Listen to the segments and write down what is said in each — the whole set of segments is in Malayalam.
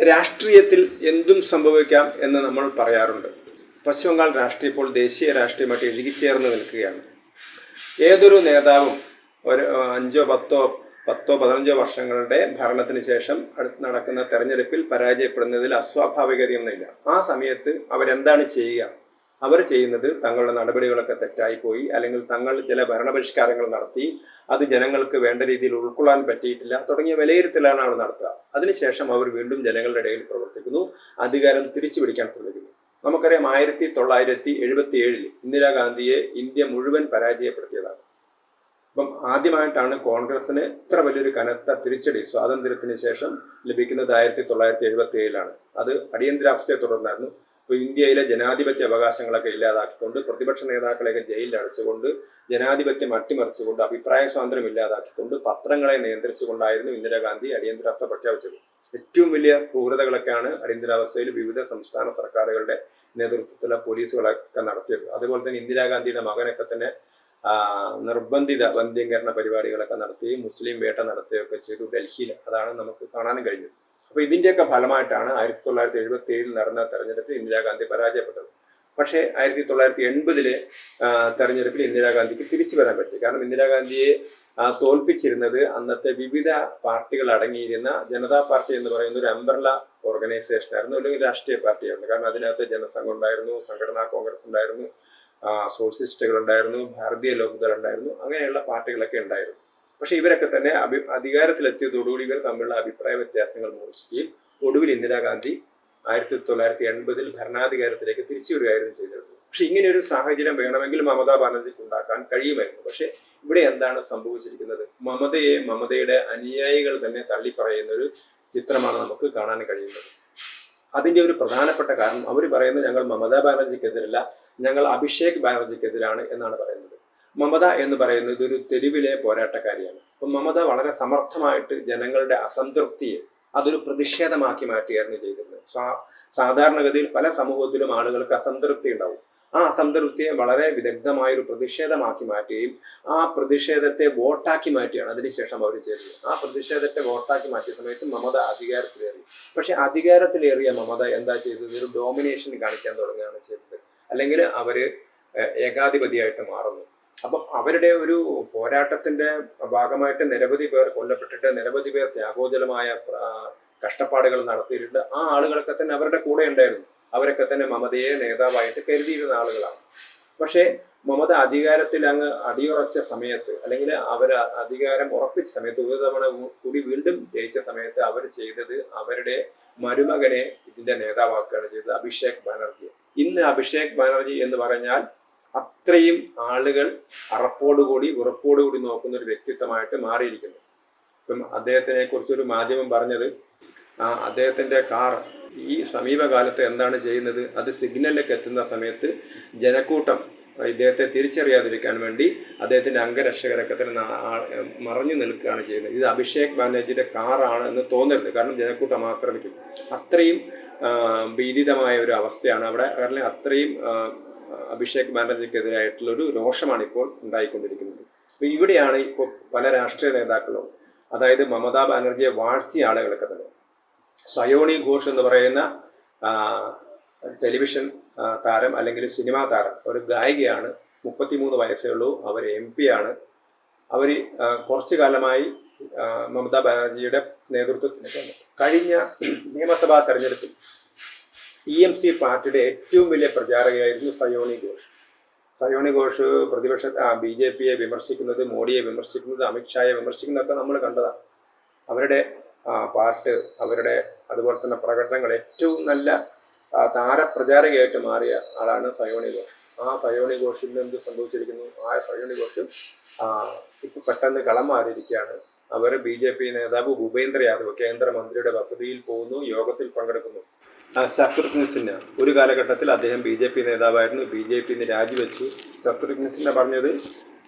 രാഷ്ട്രീയത്തിൽ എന്തും സംഭവിക്കാം എന്ന് നമ്മൾ പറയാറുണ്ട്. പശ്ചിമബംഗാൾ രാഷ്ട്രീയം ഇപ്പോൾ ദേശീയ രാഷ്ട്രീയമായിട്ട് ഇഴുകിച്ചേർന്ന് നിൽക്കുകയാണ്. ഏതൊരു നേതാവും ഒരു 5-10-15 വർഷങ്ങളുടെ ഭരണത്തിന് ശേഷം നടക്കുന്ന തെരഞ്ഞെടുപ്പിൽ പരാജയപ്പെടുന്നതിൽ അസ്വാഭാവികതയൊന്നുമില്ല. ആ സമയത്ത് അവരെന്താണ് ചെയ്യുക? അവർ ചെയ്യുന്നത് തങ്ങളുടെ നടപടികളൊക്കെ തെറ്റായിപ്പോയി, അല്ലെങ്കിൽ തങ്ങൾ ചില ഭരണപരിഷ്കാരങ്ങൾ നടത്തി അത് ജനങ്ങൾക്ക് വേണ്ട രീതിയിൽ ഉൾക്കൊള്ളാൻ പറ്റിയിട്ടില്ല തുടങ്ങിയ വിലയിരുത്തലാണ് അവർ നടത്തുക. അതിനുശേഷം അവർ വീണ്ടും ജനങ്ങളുടെ ഇടയിൽ പ്രവർത്തിക്കുന്നു, അധികാരം തിരിച്ചു പിടിക്കാൻ ശ്രമിക്കുന്നു. നമുക്കറിയാം 1977 ഇന്ദിരാഗാന്ധിയെ ഇന്ത്യ മുഴുവൻ പരാജയപ്പെടുത്തിയതാണ്. അപ്പം ആദ്യമായിട്ടാണ് കോൺഗ്രസിന് ഇത്ര വലിയൊരു കനത്ത തിരിച്ചടി സ്വാതന്ത്ര്യത്തിന് ശേഷം ലഭിക്കുന്നത് 1977 അത് അടിയന്തരാവസ്ഥയെ തുടർന്നായിരുന്നു. ഇപ്പോൾ ഇന്ത്യയിലെ ജനാധിപത്യ അവകാശങ്ങളൊക്കെ ഇല്ലാതാക്കിക്കൊണ്ട്, പ്രതിപക്ഷ നേതാക്കളെയൊക്കെ ജയിലിൽ അടച്ചുകൊണ്ട്, ജനാധിപത്യം അട്ടിമറിച്ചുകൊണ്ട്, അഭിപ്രായ സ്വാതന്ത്ര്യം ഇല്ലാതാക്കിക്കൊണ്ട്, പത്രങ്ങളെ നിയന്ത്രിച്ചുകൊണ്ടായിരുന്നു ഇന്ദിരാഗാന്ധി അടിയന്തരാവസ്ഥ പ്രഖ്യാപിച്ചത്. ഏറ്റവും വലിയ ക്രൂരതകളൊക്കെയാണ് അടിയന്തരാവസ്ഥയിൽ വിവിധ സംസ്ഥാന സർക്കാരുകളുടെ നേതൃത്വത്തിലുള്ള പോലീസുകളൊക്കെ നടത്തിയത്. അതുപോലെ തന്നെ ഇന്ദിരാഗാന്ധിയുടെ മകനൊക്കെ തന്നെ നിർബന്ധിത വന്ധ്യംകരണ പരിപാടികളൊക്കെ നടത്തുകയും മുസ്ലിം വേട്ട നടത്തുകയൊക്കെ ചെയ്തു ഡൽഹിയിൽ. അതാണ് നമുക്ക് കാണാനും കഴിഞ്ഞത്. അപ്പോൾ ഇതിൻ്റെയൊക്കെ ഫലമായിട്ടാണ് 1977 നടന്ന തെരഞ്ഞെടുപ്പിൽ ഇന്ദിരാഗാന്ധി പരാജയപ്പെട്ടത്. പക്ഷേ 1980 തെരഞ്ഞെടുപ്പിൽ ഇന്ദിരാഗാന്ധിക്ക് തിരിച്ചു വരാൻ പറ്റി. കാരണം ഇന്ദിരാഗാന്ധിയെ തോൽപ്പിച്ചിരുന്നത് അന്നത്തെ വിവിധ പാർട്ടികൾ അടങ്ങിയിരുന്ന ജനതാ പാർട്ടി എന്ന് പറയുന്ന ഒരു അംബ്രല ഓർഗനൈസേഷൻ ആയിരുന്നു, അല്ലെങ്കിൽ രാഷ്ട്രീയ പാർട്ടിയായിരുന്നു. കാരണം അതിനകത്ത് ജനസംഘം ഉണ്ടായിരുന്നു, സംഘടനാ കോൺഗ്രസ് ഉണ്ടായിരുന്നു, സോഷ്യലിസ്റ്റുകൾ ഉണ്ടായിരുന്നു, ഭാരതീയ ലോക്ദൾ ഉണ്ടായിരുന്നു, അങ്ങനെയുള്ള പാർട്ടികളൊക്കെ ഉണ്ടായിരുന്നു. പക്ഷെ ഇവരൊക്കെ തന്നെ അധികാരത്തിലെത്തിയതോടുകൂടി ഇവർ തമ്മിലുള്ള അഭിപ്രായ വ്യത്യാസങ്ങൾ മൂർച്ഛിക്കുകയും ഒടുവിൽ ഇന്ദിരാഗാന്ധി 1980 ഭരണാധികാരത്തിലേക്ക് തിരിച്ചു വരികയായിരുന്നു ചെയ്തിരുന്നത്. പക്ഷെ ഇങ്ങനെ ഒരു സാഹചര്യം വേണമെങ്കിൽ മമതാ ബാനർജിക്ക് ഉണ്ടാക്കാൻ കഴിയുമായിരുന്നു. പക്ഷെ ഇവിടെ എന്താണ് സംഭവിച്ചിരിക്കുന്നത്? മമതയുടെ അനുയായികൾ തന്നെ തള്ളിപ്പറയുന്ന ഒരു ചിത്രമാണ് നമുക്ക് കാണാൻ കഴിയുന്നത്. അതിന്റെ ഒരു പ്രധാനപ്പെട്ട കാരണം അവർ പറയുന്നത് ഞങ്ങൾ മമതാ ബാനർജിക്കെതിരല്ല, ഞങ്ങൾ അഭിഷേക് ബാനർജിക്കെതിരാണ് എന്നാണ് പറയുന്നത്. മമത എന്ന് പറയുന്നത് ഒരു തെരുവിലെ പോരാട്ടക്കാരിയാണ്. അപ്പം മമത വളരെ സമർത്ഥമായിട്ട് ജനങ്ങളുടെ അസംതൃപ്തിയെ അതൊരു പ്രതിഷേധമാക്കി മാറ്റുകയായിരുന്നു ചെയ്തിരുന്നത്. സാധാരണഗതിയിൽ പല സമൂഹത്തിലും ആളുകൾക്ക് അസംതൃപ്തി ഉണ്ടാവും. ആ അസംതൃപ്തിയെ വളരെ വിദഗ്ധമായൊരു പ്രതിഷേധമാക്കി മാറ്റുകയും ആ പ്രതിഷേധത്തെ വോട്ടാക്കി മാറ്റുകയാണ് അതിനുശേഷം അവർ ചെയ്തത്. ആ പ്രതിഷേധത്തെ വോട്ടാക്കി മാറ്റിയ സമയത്ത് മമത അധികാരത്തിലേറി. പക്ഷെ അധികാരത്തിലേറിയ മമത എന്താ ചെയ്തത്? ഒരു ഡോമിനേഷൻ കാണിക്കാൻ തുടങ്ങുകയാണ് ചെയ്തത്. അല്ലെങ്കിൽ അവര് ഏകാധിപതിയായിട്ട് മാറുന്നു. അപ്പം അവരുടെ ഒരു പോരാട്ടത്തിന്റെ ഭാഗമായിട്ട് നിരവധി പേർ കൊല്ലപ്പെട്ടിട്ട്, നിരവധി പേർ ത്യാഗോജലമായ കഷ്ടപ്പാടുകൾ നടത്തിയിട്ടുണ്ട്. ആ ആളുകളൊക്കെ തന്നെ അവരുടെ കൂടെ ഉണ്ടായിരുന്നു. അവരൊക്കെ തന്നെ മമതയെ നേതാവായിട്ട് കരുതിയിരുന്ന ആളുകളാണ്. പക്ഷേ മമത അധികാരത്തിൽ അങ്ങ് അടിയുറച്ച സമയത്ത്, അല്ലെങ്കിൽ അവർ അധികാരം ഉറപ്പിച്ച സമയത്ത്, ഒരു തവണ കൂടി വീണ്ടും ജയിച്ച സമയത്ത് അവർ ചെയ്തത് അവരുടെ മരുമകനെ ഇതിന്റെ നേതാവാക്കുകയാണ് ചെയ്തത്, അഭിഷേക് ബാനർജി. ഇന്ന് അഭിഷേക് ബാനർജി എന്ന് പറഞ്ഞാൽ അത്രയും ആളുകൾ അറപ്പോടുകൂടി ഉറപ്പോടുകൂടി നോക്കുന്ന ഒരു വ്യക്തിത്വമായിട്ട് മാറിയിരിക്കുന്നു. ഇപ്പം അദ്ദേഹത്തിനെ കുറിച്ചൊരു മാധ്യമം പറഞ്ഞത്, അദ്ദേഹത്തിന്റെ കാർ ഈ സമീപകാലത്ത് എന്താണ് ചെയ്യുന്നത്? അത് സിഗ്നലിലേക്ക് എത്തുന്ന സമയത്ത് ജനക്കൂട്ടം ഇദ്ദേഹത്തെ തിരിച്ചറിയാതിരിക്കാൻ വേണ്ടി അദ്ദേഹത്തിന്റെ അംഗരക്ഷകരൊക്കെ തന്നെ മറഞ്ഞു നിൽക്കുകയാണ് ചെയ്യുന്നത്. ഇത് അഭിഷേക് ബാനർജിയുടെ കാറാണ് എന്ന് തോന്നരുത്, കാരണം ജനക്കൂട്ടം ആക്രമിക്കും. അത്രയും ഭീതിതമായ ഒരു അവസ്ഥയാണ് അവിടെ. കാരണം അത്രയും അഭിഷേക് ബാനർജിക്കെതിരായിട്ടുള്ള ഒരു രോഷമാണ് ഇപ്പോൾ ഉണ്ടായിക്കൊണ്ടിരിക്കുന്നത്. അപ്പൊ ഇവിടെയാണ് ഇപ്പോൾ പല രാഷ്ട്രീയ നേതാക്കളും, അതായത് മമതാ ബാനർജിയെ വാഴ്ത്തിയ ആളുകളൊക്കെ തന്നെ, സയോണി ഘോഷ് എന്ന് പറയുന്ന ടെലിവിഷൻ താരം അല്ലെങ്കിൽ സിനിമാ താരം, ഒരു ഗായികയാണ്, 33 വയസ്സേ ഉള്ളൂ, അവർ MP ആണ്. അവർ കുറച്ചു കാലമായി മമതാ ബാനർജിയുടെ നേതൃത്വത്തിൽ കഴിഞ്ഞ നിയമസഭാ തെരഞ്ഞെടുപ്പിൽ TMC പാർട്ടിയുടെ ഏറ്റവും വലിയ പ്രചാരകയായിരുന്നു സയോണി ഘോഷ്. സയോണി ഘോഷ് BJPയെ വിമർശിക്കുന്നത്, മോഡിയെ വിമർശിക്കുന്നത്, അമിത്ഷായെ വിമർശിക്കുന്നതൊക്കെ നമ്മൾ കണ്ടതാണ്. അവരുടെ പാർട്ട്, അവരുടെ അതുപോലെ തന്നെ പ്രകടനങ്ങൾ ഏറ്റവും നല്ല താരപ്രചാരകയായിട്ട് മാറിയ ആളാണ് സയോണി ഘോഷ്. ആ സയോണി ഘോഷിന് എന്ത് സംഭവിച്ചിരിക്കുന്നു? ആ സയോണി ഘോഷ് ഇപ്പൊ പെട്ടെന്ന് കളം മാറിയിരിക്കുകയാണ്. അവർ BJP നേതാവ് ഭൂപേന്ദ്ര യാദവ് കേന്ദ്രമന്ത്രിയുടെ വസതിയിൽ പോകുന്നു, യോഗത്തിൽ പങ്കെടുക്കുന്നു. ശത്രുഘ്ന സിൻഹ ഒരു കാലഘട്ടത്തിൽ അദ്ദേഹം BJP നേതാവായിരുന്നു, BJP രാജിവെച്ചു. ശത്രുഘ്ന സിൻഹ പറഞ്ഞത്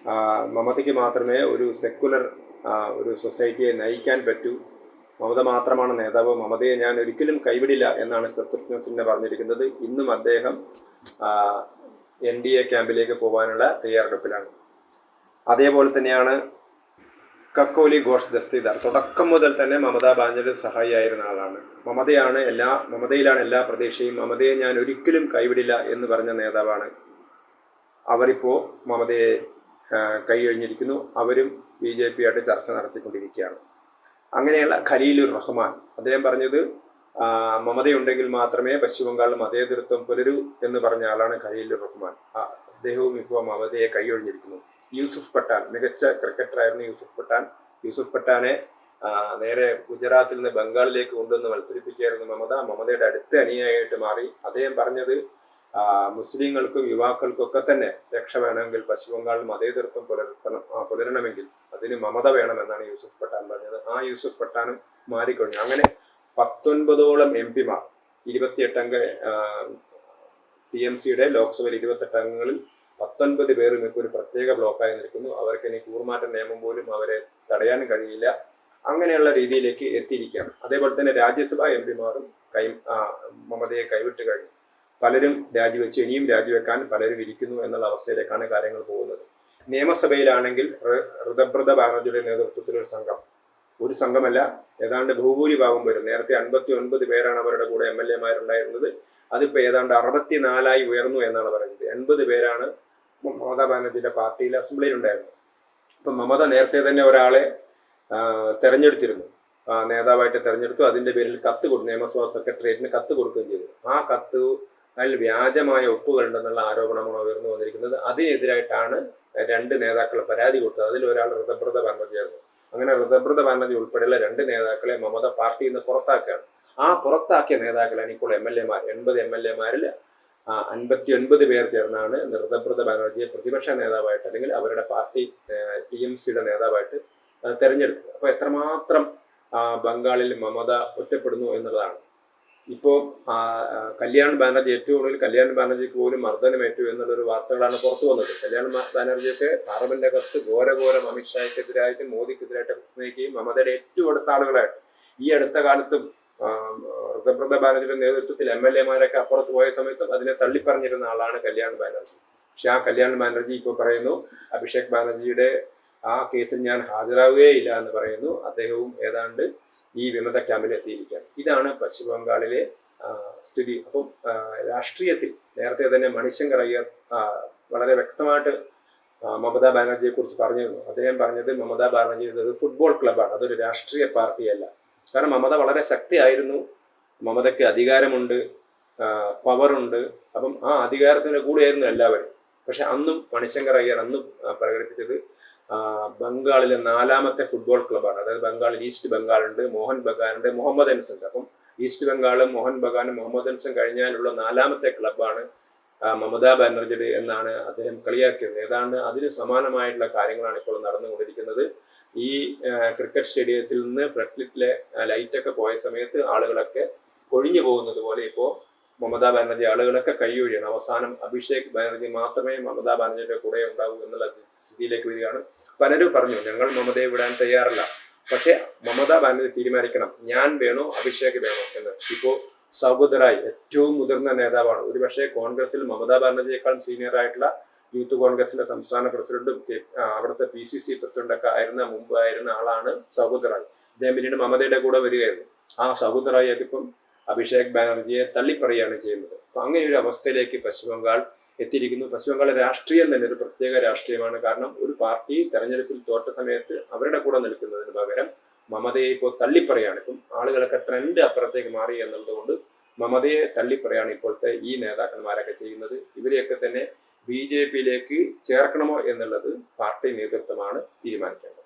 മമതയ്ക്ക് മാത്രമേ ഒരു സെക്കുലർ ഒരു സൊസൈറ്റിയെ നയിക്കാൻ പറ്റൂ, മമത മാത്രമാണ് നേതാവ്, മമതയെ ഞാൻ ഒരിക്കലും കൈവിടില്ല എന്നാണ് ശത്രുഘ്ന സിൻഹ പറഞ്ഞിരിക്കുന്നത്. ഇന്നും അദ്ദേഹം NDA ക്യാമ്പിലേക്ക് പോകാനുള്ള തയ്യാറെടുപ്പിലാണ്. അതേപോലെ തന്നെയാണ് കക്കോലി ഘോഷ് ദസ്തിദാർ തുടക്കം മുതൽ തന്നെ മമതാ ബാനർജിയുടെ സഹായിയായിരുന്ന ആളാണ്. മമതയിലാണ് എല്ലാ പ്രതീക്ഷയും, മമതയെ ഞാൻ ഒരിക്കലും കൈവിടില്ല എന്ന് പറഞ്ഞ നേതാവാണ്. അവരിപ്പോൾ മമതയെ കൈയൊഴിഞ്ഞിരിക്കുന്നു. അവരും BJP ആയിട്ട് ചർച്ച നടത്തിക്കൊണ്ടിരിക്കുകയാണ്. അങ്ങനെയുള്ള ഖലീലുർ റഹ്മാൻ അദ്ദേഹം പറഞ്ഞത് മമതയുണ്ടെങ്കിൽ മാത്രമേ പശ്ചിമ ബംഗാളിൽ മതേതരത്വം പുലരൂ എന്ന് പറഞ്ഞ ആളാണ് ഖലീലുർ റഹ്മാൻ. അദ്ദേഹവും ഇപ്പോൾ മമതയെ കൈയൊഴിഞ്ഞിരിക്കുന്നു. യൂസുഫ് പട്ടാൻ, മികച്ച ക്രിക്കറ്ററായിരുന്നു യൂസുഫ് പട്ടാനെ നേരെ ഗുജറാത്തിൽ നിന്ന് ബംഗാളിലേക്ക് കൊണ്ടുവന്ന് മത്സരിപ്പിക്കുകയായിരുന്നു മമതയുടെ അടുത്ത അനുയായിട്ട് മാറി. അദ്ദേഹം പറഞ്ഞത് മുസ്ലിങ്ങൾക്കും യുവാക്കൾക്കൊക്കെ തന്നെ രക്ഷ വേണമെങ്കിൽ പശ്ചിമ ബംഗാളിൽ മതേതരത്വം പുലരണമെങ്കിൽ അതിന് മമത വേണമെന്നാണ് യൂസുഫ് പട്ടാൻ പറഞ്ഞത്. ആ യൂസുഫ് പട്ടാനും മാറിക്കഴിഞ്ഞു. അങ്ങനെ 19ഓളം MP മാർ, 28 അംഗ TMCയുടെ ലോക്സഭയിൽ 28 അംഗങ്ങളിൽ 19 പേരും ഇപ്പോൾ ഒരു പ്രത്യേക ബ്ലോക്കായി നിൽക്കുന്നു. അവർക്ക് ഇനി കൂറുമാറ്റ നിയമം പോലും അവരെ തടയാൻ കഴിയില്ല. അങ്ങനെയുള്ള രീതിയിലേക്ക് എത്തിയിരിക്കുകയാണ്. അതേപോലെ തന്നെ രാജ്യസഭാ MP മാരും മമതയെ കൈവിട്ട് കഴിഞ്ഞു. പലരും രാജിവെച്ച് ഇനിയും രാജിവെക്കാൻ പലരും ഇരിക്കുന്നു എന്നുള്ള അവസ്ഥയിലേക്കാണ് കാര്യങ്ങൾ പോകുന്നത്. നിയമസഭയിലാണെങ്കിൽ ഋതബ്രത ബാനർജിയുടെ നേതൃത്വത്തിൽ ഒരു സംഘമല്ല, ഏതാണ്ട് ഭൂഭൂരിഭാഗം വരും. നേരത്തെ 59 പേരാണ് അവരുടെ കൂടെ MLA മാരുണ്ടായിരുന്നത്. അതിപ്പോൾ ഏതാണ്ട് 64ആയി ഉയർന്നു എന്നാണ് പറയുന്നത്. 80 പേരാണ് മമതാ ബാനർജിയുടെ പാർട്ടിയിൽ അസംബ്ലിയിൽ ഉണ്ടായിരുന്നത്. അപ്പം മമത നേരത്തെ തന്നെ ഒരാളെ തെരഞ്ഞെടുത്തിരുന്നു, നേതാവായിട്ട് തെരഞ്ഞെടുത്തു. അതിന്റെ പേരിൽ നിയമസഭാ സെക്രട്ടേറിയറ്റിന് കത്ത് കൊടുക്കുകയും ചെയ്തു. ആ കത്ത് അതിൽ വ്യാജമായ ഒപ്പുകളുണ്ടെന്നുള്ള ആരോപണമാണ് ഉയർന്നു വന്നിരിക്കുന്നത്. അതിനെതിരായിട്ടാണ് 2 നേതാക്കൾ പരാതി കൊടുത്തത്. അതിൽ ഒരാൾ ഋതബ്രത ബാനർജിയായിരുന്നു. അങ്ങനെ ഋതബ്രത ബാനർജി ഉൾപ്പെടെയുള്ള 2 നേതാക്കളെ മമത പാർട്ടിയിൽ നിന്ന് പുറത്താക്കുകയാണ്. ആ പുറത്താക്കിയ നേതാക്കളാണ് ഇപ്പോൾ MLA മാർ. 80 MLA മാരിൽ 59 പേർ ചേർന്നാണ് ഋതബ്രത ബാനർജിയെ പ്രതിപക്ഷ നേതാവായിട്ട് അല്ലെങ്കിൽ അവരുടെ പാർട്ടി TMCയുടെ നേതാവായിട്ട് തെരഞ്ഞെടുത്തത്. അപ്പൊ എത്രമാത്രം ബംഗാളിൽ മമത ഒറ്റപ്പെടുന്നു എന്നുള്ളതാണ്. ഇപ്പോൾ കല്യാൺ ബാനർജി, ഏറ്റവും കൂടുതൽ കല്യാൺ ബാനർജിക്ക് പോലും മർദ്ദനമേറ്റു എന്നുള്ളൊരു വാർത്തകളാണ് പുറത്തു വന്നത്. കല്യാൺ ബാനർജിയൊക്കെ പാർലമെന്റിനകത്ത് ഘോരഘോരം അമിത്ഷായ്ക്കെതിരായിട്ട് മോദിക്കെതിരായിട്ട് പ്രസംഗിക്കുകയും മമതയുടെ ഏറ്റവും അടുത്ത ആളുകളായിട്ട് ഈ അടുത്ത കാലത്തും ഋതബ്രത ബാനർജിയുടെ നേതൃത്വത്തിൽ MLA മാരൊക്കെ അപ്പുറത്ത് പോയ സമയത്തും അതിനെ തള്ളിപ്പറഞ്ഞിരുന്ന ആളാണ് കല്യാൺ ബാനർജി. പക്ഷെ ആ കല്യാൺ ബാനർജി ഇപ്പോൾ പറയുന്നു അഭിഷേക് ബാനർജിയുടെ ആ കേസിൽ ഞാൻ ഹാജരാകുകയില്ല എന്ന് പറയുന്നു. അദ്ദേഹവും ഏതാണ്ട് ഈ വിമത ക്യാമ്പിൽ എത്തിയിരിക്കുകയാണ്. ഇതാണ് പശ്ചിമ ബംഗാളിലെ സ്ഥിതി. അപ്പം രാഷ്ട്രീയത്തിൽ നേരത്തെ തന്നെ മണിശങ്കർ അയ്യർ വളരെ വ്യക്തമായിട്ട് മമതാ ബാനർജിയെ കുറിച്ച് പറഞ്ഞിരുന്നു. അദ്ദേഹം പറഞ്ഞത് മമതാ ബാനർജി എന്നത് ഫുട്ബോൾ ക്ലബ്ബാണ്, അതൊരു രാഷ്ട്രീയ പാർട്ടിയല്ല. കാരണം മമത വളരെ ശക്തിയായിരുന്നു, മമതയ്ക്ക് അധികാരമുണ്ട്, പവറുണ്ട്. അപ്പം ആ അധികാരത്തിന്റെ കൂടെയായിരുന്നു എല്ലാവരും. പക്ഷെ അന്നും മണിശങ്കർ അയ്യർ അന്നും പ്രകടിപ്പിച്ചത് ബംഗാളിലെ 4ാമത്തെ ഫുട്ബോൾ ക്ലബ്ബാണ്. അതായത് ബംഗാളിൽ ഈസ്റ്റ് ബംഗാളുണ്ട്, മോഹൻ ബഗാനുണ്ട്, മുഹമ്മദൻസ് ഉണ്ട്. അപ്പം ഈസ്റ്റ് ബംഗാളും മോഹൻ ബഗാനും മുഹമ്മദൻസും കഴിഞ്ഞാലുള്ള 4ാമത്തെ ക്ലബ്ബാണ് മമതാ ബാനർജിയുടെ എന്നാണ് അദ്ദേഹം കളിയാക്കിയത്. ഏതാണ്ട് അതിന് സമാനമായിട്ടുള്ള കാര്യങ്ങളാണ് ഇപ്പോൾ നടന്നുകൊണ്ടിരിക്കുന്നത്. ഈ ക്രിക്കറ്റ് സ്റ്റേഡിയത്തിൽ നിന്ന് ഫ്ലഡ് ലൈറ്റൊക്കെ പോയ സമയത്ത് ആളുകളൊക്കെ ഒഴിഞ്ഞു പോകുന്നത് പോലെ ഇപ്പോൾ മമതാ ബാനർജി ആളുകളൊക്കെ കൈയൊഴിയാണ്. അവസാനം അഭിഷേക് ബാനർജി മാത്രമേ മമതാ ബാനർജിയുടെ കൂടെ ഉണ്ടാവൂ എന്നുള്ള സ്ഥിതിയിലേക്ക് വരികയാണ്. പലരും പറഞ്ഞു ഞങ്ങൾ മമതയെ വിടാൻ തയ്യാറല്ല, പക്ഷെ മമതാ ബാനർജി തീരുമാനിക്കണം ഞാൻ വേണോ അഭിഷേക് വേണോ എന്ന്. ഇപ്പോൾ സൗഗത് റായ് ഏറ്റവും മുതിർന്ന നേതാവാണ്. ഒരുപക്ഷെ കോൺഗ്രസിൽ മമതാ ബാനർജിയേക്കാൾ സീനിയർ ആയിട്ടുള്ള യൂത്ത് കോൺഗ്രസിന്റെ സംസ്ഥാന പ്രസിഡന്റും അവിടുത്തെ PCC പ്രസിഡന്റൊക്കെ മുമ്പായിരുന്ന ആളാണ് സൗഗത് റായ്. അദ്ദേഹം പിന്നീട് മമതയുടെ കൂടെ വരികയായിരുന്നു. ആ സൗഗത് റായ് ഒക്കെ ഇപ്പം അഭിഷേക് ബാനർജിയെ തള്ളിപ്പറയാണ് ചെയ്യുന്നത്. അപ്പൊ അങ്ങനെ ഒരു അവസ്ഥയിലേക്ക് പശ്ചിമ ബംഗാൾ എത്തിയിരിക്കുന്നു. പശ്ചിമ ബംഗാൾ രാഷ്ട്രീയം തന്നെ ഒരു പ്രത്യേക രാഷ്ട്രീയമാണ്. കാരണം ഒരു പാർട്ടി തെരഞ്ഞെടുപ്പിൽ തോറ്റ സമയത്ത് അവരുടെ കൂടെ നിൽക്കുന്നതിന് പകരം മമതയെ ഇപ്പോൾ തള്ളിപ്പറയാണ്. ഇപ്പം ആളുകളൊക്കെ ട്രെൻഡ് അപ്പുറത്തേക്ക് മാറി എന്നുള്ളത് കൊണ്ട് മമതയെ തള്ളിപ്പറയാണ് ഇപ്പോഴത്തെ ഈ നേതാക്കന്മാരൊക്കെ ചെയ്യുന്നത്. ഇവരെയൊക്കെ തന്നെ BJP യിലേക്ക് ചേർക്കണമോ എന്നുള്ളത് പാർട്ടി നേതൃത്വമാണ് തീരുമാനിക്കേണ്ടത്.